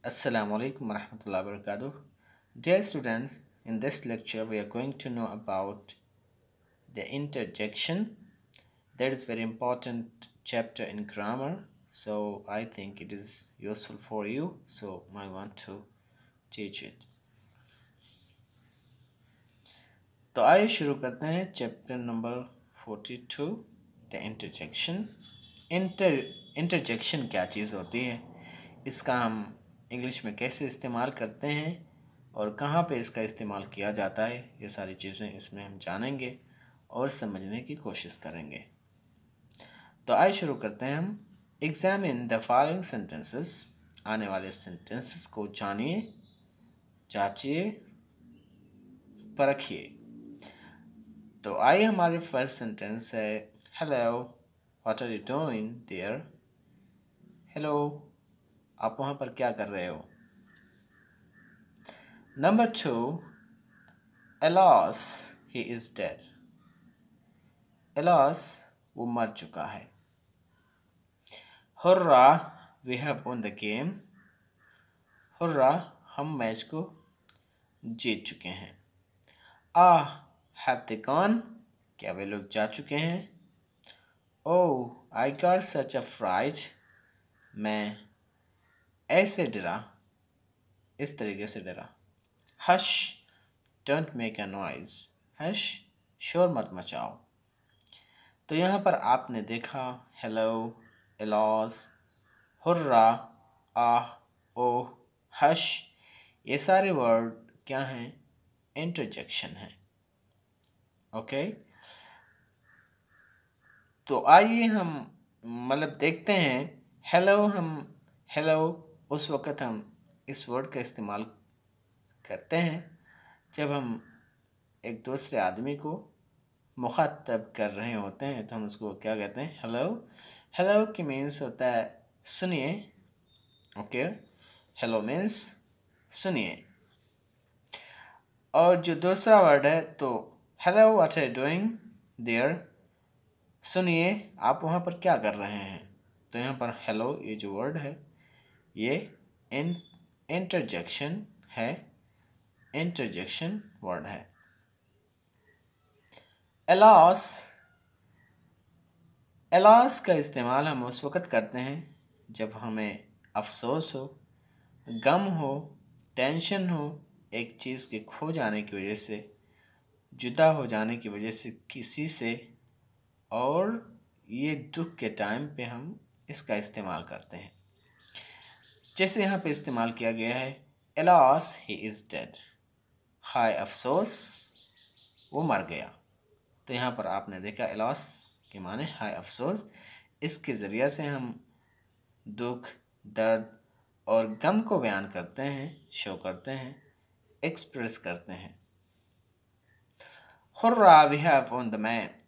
Assalamu alaikum warahmatullahi wabarakatuh. Dear students, in this lecture we are going to know about the interjection. That is very important chapter in grammar. So I think it is useful for you. So I want to teach it. तो आइए शुरू करते हैं chapter number 42 the interjection. Interjection क्या चीज़ होती है, इसका हम इंग्लिश में कैसे इस्तेमाल करते हैं और कहाँ पे इसका इस्तेमाल किया जाता है, ये सारी चीज़ें इसमें हम जानेंगे और समझने की कोशिश करेंगे। तो आइए शुरू करते हैं हम। एग्जामिन द फॉलोइंग सेंटेंसेस, आने वाले सेंटेंसेस को जानिए, जांचिए, परखिए। तो आइए हमारे फर्स्ट सेंटेंस है hello what are you doing there. Hello, आप वहाँ पर क्या कर रहे हो। Number 2, alas he is dead. Alas वो मर चुका है। Hurrah we have won the game. Hurrah हम मैच को जीत चुके हैं। हैव दे गॉन, क्या वे लोग जा चुके हैं। ओह I got such a freight, मैं ऐसे डरा, इस तरीके से डरा। Hush don't make a noise, hush शोर मत मचाओ। तो यहाँ पर आपने देखा हेलो, एलॉस, हुर्रा, आह, ओह, हश, ये सारे वर्ड क्या हैं, इंटरजेक्शन हैं। ओके, तो आइए हम देखते हैं। हेलो उस वक़्त हम इस वर्ड का इस्तेमाल करते हैं जब हम एक दूसरे आदमी को मुखातब कर रहे होते हैं, तो हम उसको क्या कहते हैं, हेलो। हेलो की मीन्स होता है सुनिए। ओके, हेलो मीन्स सुनिए। और जो दूसरा वर्ड है तो hello what are you doing there, सुनिए आप वहाँ पर क्या कर रहे हैं। तो यहाँ पर हेलो ये जो वर्ड है ये इंटरजेक्शन है, इंटरजेक्शन वर्ड है। एलॉस, एलॉस का इस्तेमाल हम उस वक़्त करते हैं जब हमें अफसोस हो, गम हो, टेंशन हो, एक चीज़ के खो जाने की वजह से, जुदा हो जाने की वजह से किसी से, और ये दुख के टाइम पे हम इसका इस्तेमाल करते हैं। जैसे यहाँ पे इस्तेमाल किया गया है एलॉस ही इज़ डेड, हाय अफसोस वो मर गया। तो यहाँ पर आपने देखा एलॉस के माने हाय अफसोस, इसके ज़रिए से हम दुख, दर्द और गम को बयान करते हैं, शो करते हैं, एक्सप्रेस करते हैं। Hurrah we have on the map,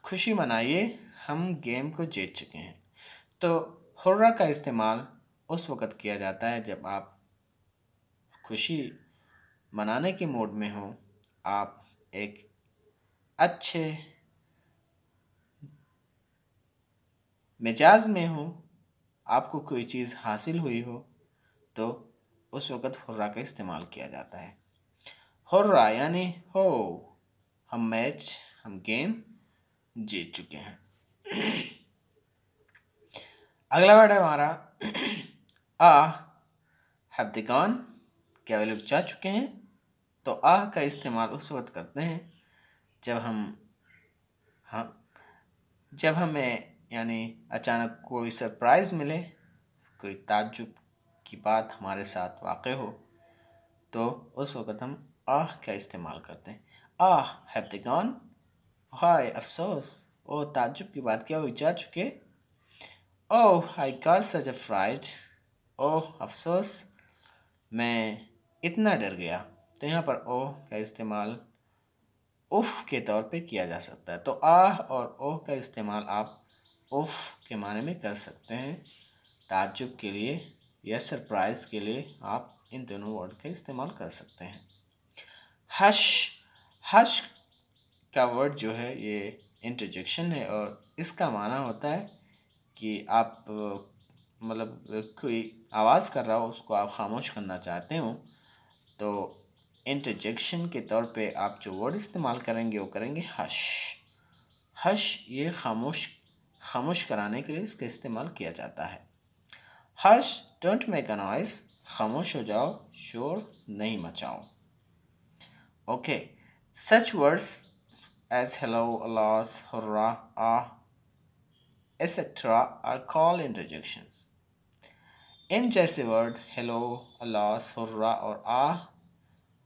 खुशी मनाइए हम गेम को जीत चुके हैं। तो हुर्रा का इस्तेमाल उस वक़्त किया जाता है जब आप खुशी मनाने के मूड में हो, आप एक अच्छे मिजाज में हो, आपको कोई चीज़ हासिल हुई हो, तो उस वक़्त हुर्रा का इस्तेमाल किया जाता है। हुर्रा यानी हो, हम गेम जीत चुके हैं। अगला वर्ड है हमारा हैव दे गॉन, क्या वे लोग जा चुके हैं। तो का इस्तेमाल उस वक्त करते हैं जब हमें यानी अचानक कोई सरप्राइज़ मिले, कोई ताज्जुब की बात हमारे साथ वाक़ हो, तो उस वक़्त हम का इस्तेमाल करते हैं। हैव दे गॉन, हाय अफसोस, ओ ताज्जुब की बात, क्या वो जा चुके। ओह I got such a freight, ओह अफसोस मैं इतना डर गया। तो यहाँ पर ओह का इस्तेमाल उफ़ के तौर पे किया जा सकता है। तो और ओह का इस्तेमाल आप उफ़ के माने में कर सकते हैं, ताज्जुब के लिए या सरप्राइज़ के लिए आप इन दोनों वर्ड का इस्तेमाल कर सकते हैं। हश, हश का वर्ड जो है ये इंटरजेक्शन है और इसका माना होता है कि आप मतलब कोई आवाज़ कर रहा हो उसको आप ख़ामोश करना चाहते हो, तो इंटरजेक्शन के तौर पे आप जो वर्ड इस्तेमाल करेंगे वो करेंगे हश। हश ये खामोश कराने के लिए इसका इस्तेमाल किया जाता है। Hush don't make a noise, खामोश हो जाओ, शोर नहीं मचाओ। Okay, such words as hello, alas, hurrah, etc. are called interjections. इन जैसे वर्ड हेलो, अलास, हुर्रा और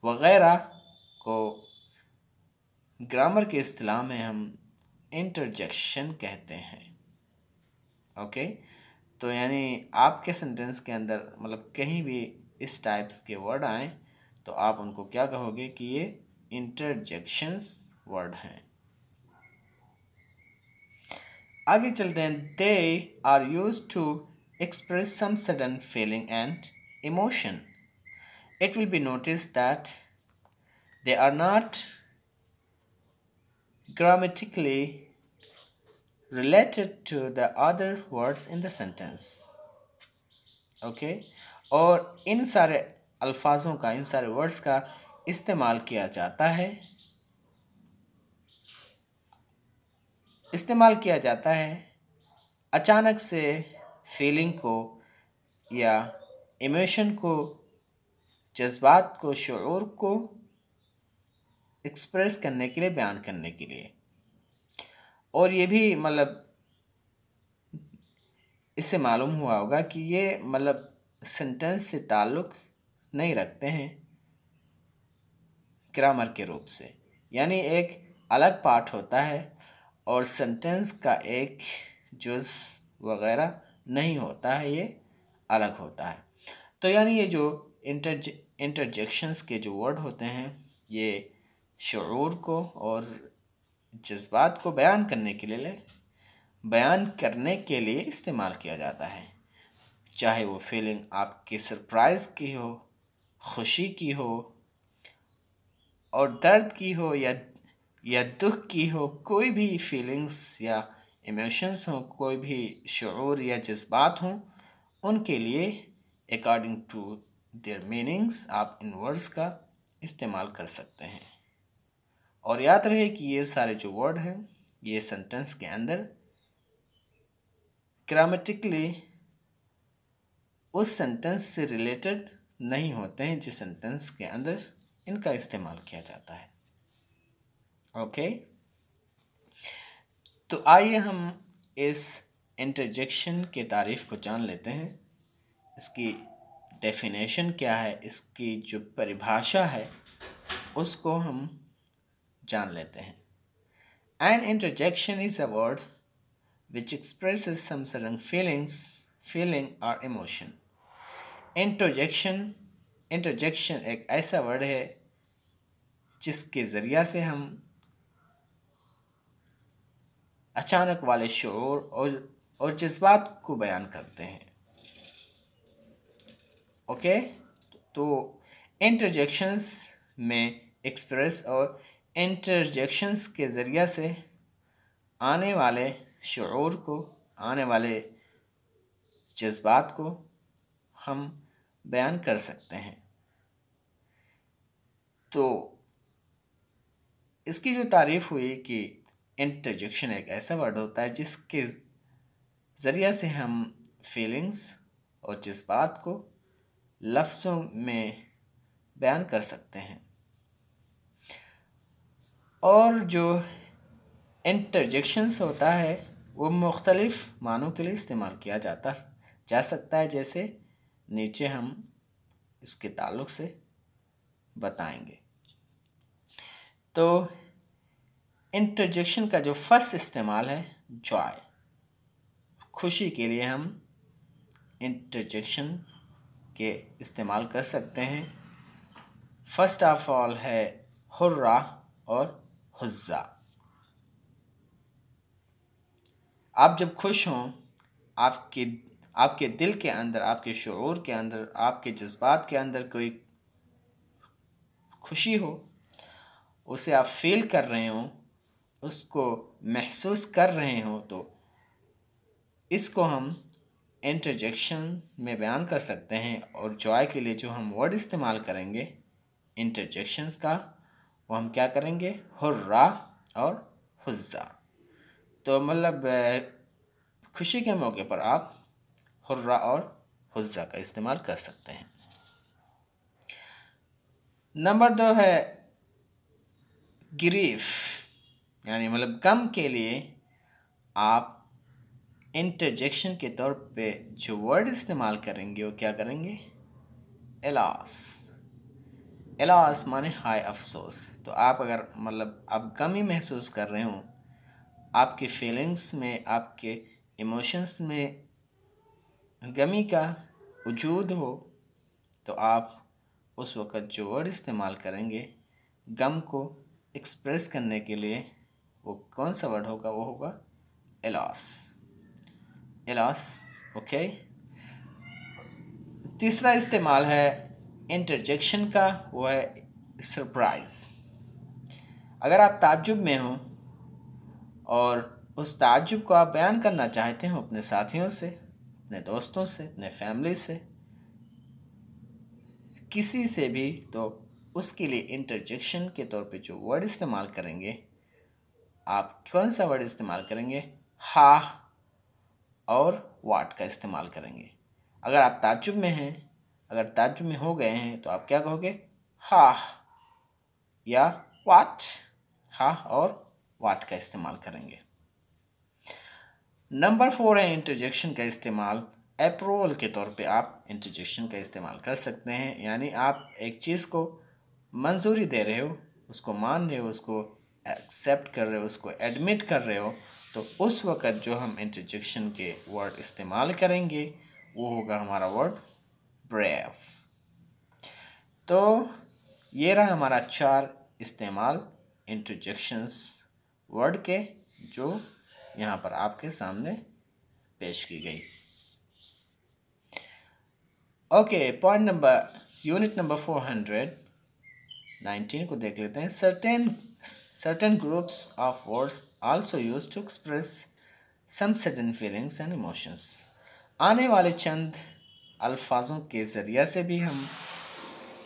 वगैरह को ग्रामर के इस्तिलाह में हम इंटरजेक्शन कहते हैं। ओके, तो यानी आपके सेंटेंस के अंदर मतलब कहीं भी इस टाइप्स के वर्ड आए तो आप उनको क्या कहोगे कि ये इंटरजेक्शंस वर्ड हैं। आगे चलते हैं। They are use to express some sudden feeling and emotion. It will be noticed that they are not grammatically related to the other words in the sentence. Okay? और इन सारे अल्फाजों का, इन सारे वर्ड्स का इस्तेमाल किया जाता है अचानक से फीलिंग को या इमोशन को, जज्बात को, शऊर को एक्सप्रेस करने के लिए, बयान करने के लिए। और ये भी मतलब इससे मालूम हुआ होगा कि ये मतलब सेंटेंस से ताल्लुक़ नहीं रखते हैं ग्रामर के रूप से, यानी एक अलग पार्ट होता है और सेंटेंस का एक जुज़ वगैरह नहीं होता है, ये अलग होता है। तो यानी ये जो इंटरजेक्शंस के जो वर्ड होते हैं ये शऊर को और जज्बात को बयान करने के लिए इस्तेमाल किया जाता है, चाहे वो फीलिंग आपकी सरप्राइज़ की हो, खुशी की हो और दर्द की हो या दुख की हो, कोई भी फीलिंग्स या इमोशंस हो, कोई भी शऊर या जज्बात हों, उनके लिए अकॉर्डिंग टू देयर मीनिंग्स आप इन वर्ड्स का इस्तेमाल कर सकते हैं। और याद रहे कि ये सारे जो वर्ड हैं ये सेंटेंस के अंदर ग्रामेटिकली उस सेंटेंस से रिलेटेड नहीं होते हैं जिस सेंटेंस के अंदर इनका इस्तेमाल किया जाता है। ओके, तो आइए हम इस इंटरजेक्शन के तारीफ़ को जान लेते हैं। इसकी डेफिनेशन क्या है, इसकी जो परिभाषा है उसको हम जान लेते हैं। An interjection is a word which expresses some certain feeling or emotion. Interjection एक ऐसा वर्ड है जिसके ज़रिया से हम अचानक वाले शऊर और जज्बात को बयान करते हैं। ओके, तो इंटरजेक्शंस में एक्सप्रेस और इंटरजेक्शंस के ज़रिया से आने वाले शऊर को, आने वाले जज्बात को हम बयान कर सकते हैं। तो इसकी जो तारीफ़ हुई कि इंटरजेक्शन एक ऐसा वर्ड होता है जिसके ज़रिया से हम फीलिंग्स और जज्बात को लफ्ज़ों में बयान कर सकते हैं। और जो इंटरजेक्शंस होता है वो मुख्तलिफ़ मानों के लिए इस्तेमाल किया जा सकता है, जैसे नीचे हम इसके ताल्लुक़ से बताएंगे। तो इंटरजेक्शन का जो फर्स्ट इस्तेमाल है जॉय, खुशी के लिए हम इंटरजेक्शन के इस्तेमाल कर सकते हैं। फर्स्ट ऑफ ऑल है हुर्रा और हुज्जा। आप जब खुश हों, आपके दिल के अंदर, आपके शऊर के अंदर, आपके जज्बात के अंदर कोई खुशी हो, उसे आप फील कर रहे हों, उसको महसूस कर रहे हों, तो इसको हम इंटरजेक्शन में बयान कर सकते हैं। और जॉय के लिए जो हम वर्ड इस्तेमाल करेंगे इंटरजेक्शंस का, वो हम क्या करेंगे, हुर्रा और हुज्जा। तो मतलब खुशी के मौके पर आप हुर्रा और हुज्जा का इस्तेमाल कर सकते हैं। नंबर 2 है ग्रीफ, यानी मतलब गम के लिए आप इंटरजेक्शन के तौर पे जो वर्ड इस्तेमाल करेंगे वो क्या करेंगे, एलास। एलास माने हाय अफसोस। तो आप अगर मतलब आप गमी महसूस कर रहे हो, आपके फीलिंग्स में, आपके इमोशंस में गमी का वजूद हो, तो आप उस वक़्त जो वर्ड इस्तेमाल करेंगे गम को एक्सप्रेस करने के लिए, वो कौन सा वर्ड होगा, वो होगा एलास। Alas, okay. तीसरा इस्तेमाल है इंटरजेक्शन का, वो है सरप्राइज़। अगर आप ताज्जुब में हो और उस ताज्जुब को आप बयान करना चाहते हो अपने साथियों से, अपने दोस्तों से, अपने फैमिली से, किसी से भी, तो उसके लिए इंटरजेक्शन के तौर पे जो वर्ड इस्तेमाल करेंगे, आप कौन सा वर्ड इस्तेमाल करेंगे, हा और वाट का इस्तेमाल करेंगे। अगर आप ताज्जुब में हैं, अगर ताज्जुब में हो गए हैं, तो आप क्या कहोगे, हा या वाट। हा और वाट का इस्तेमाल करेंगे। नंबर 4 है इंटरजेक्शन का इस्तेमाल अप्रूवल के तौर पे आप इंटरजेक्शन का इस्तेमाल कर सकते हैं। यानी आप एक चीज़ को मंजूरी दे रहे हो, उसको मान रहे हो, उसको एक्सेप्ट कर रहे हो, उसको एडमिट कर रहे हो, तो उस वक़्त जो हम इंटरजेक्शन के वर्ड इस्तेमाल करेंगे वो होगा हमारा वर्ड ब्रेव। तो ये रहा हमारा 4 इस्तेमाल इंटरजेक्शंस वर्ड के, जो यहाँ पर आपके सामने पेश की गई। ओके, यूनिट नंबर 419 को देख लेते हैं। Certain groups of words also used to express some sudden feelings and emotions. आने वाले चंद अल्फाजों के ज़रिए से भी हम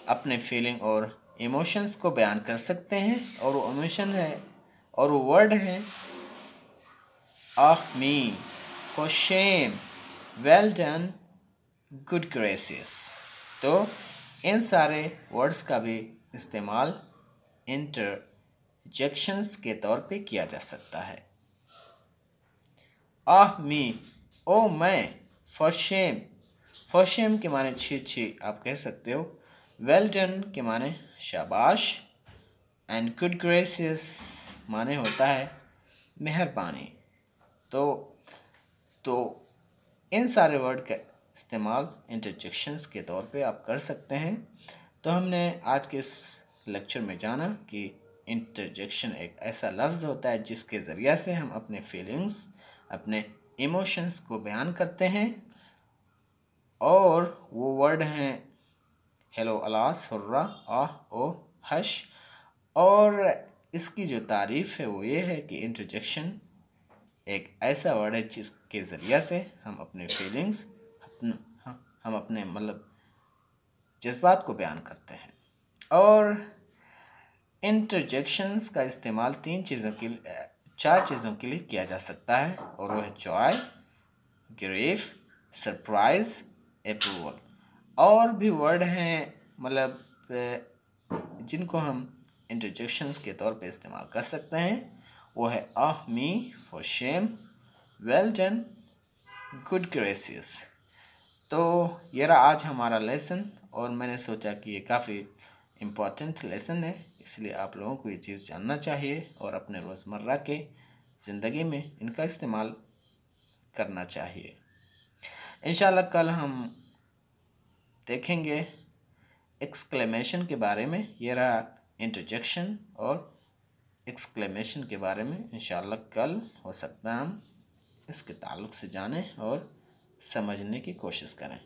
अपने फीलिंग और इमोशंस को बयान कर सकते हैं। और वो इमोशन है और वो वर्ड है ah me, for shame, well done, good gracious. तो इन सारे वर्ड्स का भी इस्तेमाल इंटरजेक्शंस के तौर पे किया जा सकता है। आह मी, ओ मैं, फॉर शेम के माने छी छी आप कह सकते हो। वेल डन के माने शाबाश। एंड गुड ग्रेसियस माने होता है मेहरबानी। तो इन सारे वर्ड का इस्तेमाल इंटरजेक्शंस के तौर पे आप कर सकते हैं। तो हमने आज के इस लेक्चर में जाना कि इंटरजेक्शन एक ऐसा लफ्ज़ होता है जिसके ज़रिए से हम अपने फीलिंग्स, अपने इमोशंस को बयान करते हैं। और वो वर्ड हैं हेलो, अलास, हुर्रा, आह, ओ, हश। और इसकी जो तारीफ़ है वो ये है कि इंटरजेक्शन एक ऐसा वर्ड है जिसके ज़रिए से हम अपने फीलिंग्स, हम अपने मतलब जज्बात को बयान करते हैं। और इंटरजेक्शंस का इस्तेमाल 4 चीज़ों के लिए किया जा सकता है, और वो है जॉय, ग्रीफ, सरप्राइज़, अप्रूवल। और भी वर्ड हैं मतलब जिनको हम इंटरजेक्शंस के तौर पे इस्तेमाल कर सकते हैं। वो है ah me, for shame, well done, good gracious. तो ये रहा आज हमारा लेसन, और मैंने सोचा कि ये काफ़ी इम्पोर्टेंट लेसन है, इसलिए आप लोगों को ये चीज़ जानना चाहिए और अपने रोज़मर्रा के ज़िंदगी में इनका इस्तेमाल करना चाहिए। इंशाल्लाह कल हम देखेंगे एक्सक्लेमेशन के बारे में। ये रहा इंटरजेक्शन और एक्सक्लेमेशन के बारे में। इंशाल्लाह कल हो सकता है हम इसके ताल्लुक़ से जानें और समझने की कोशिश करें।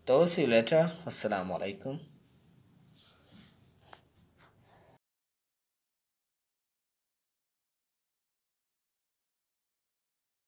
तो सी यू लेटर। अस्सलामु अलैकुम।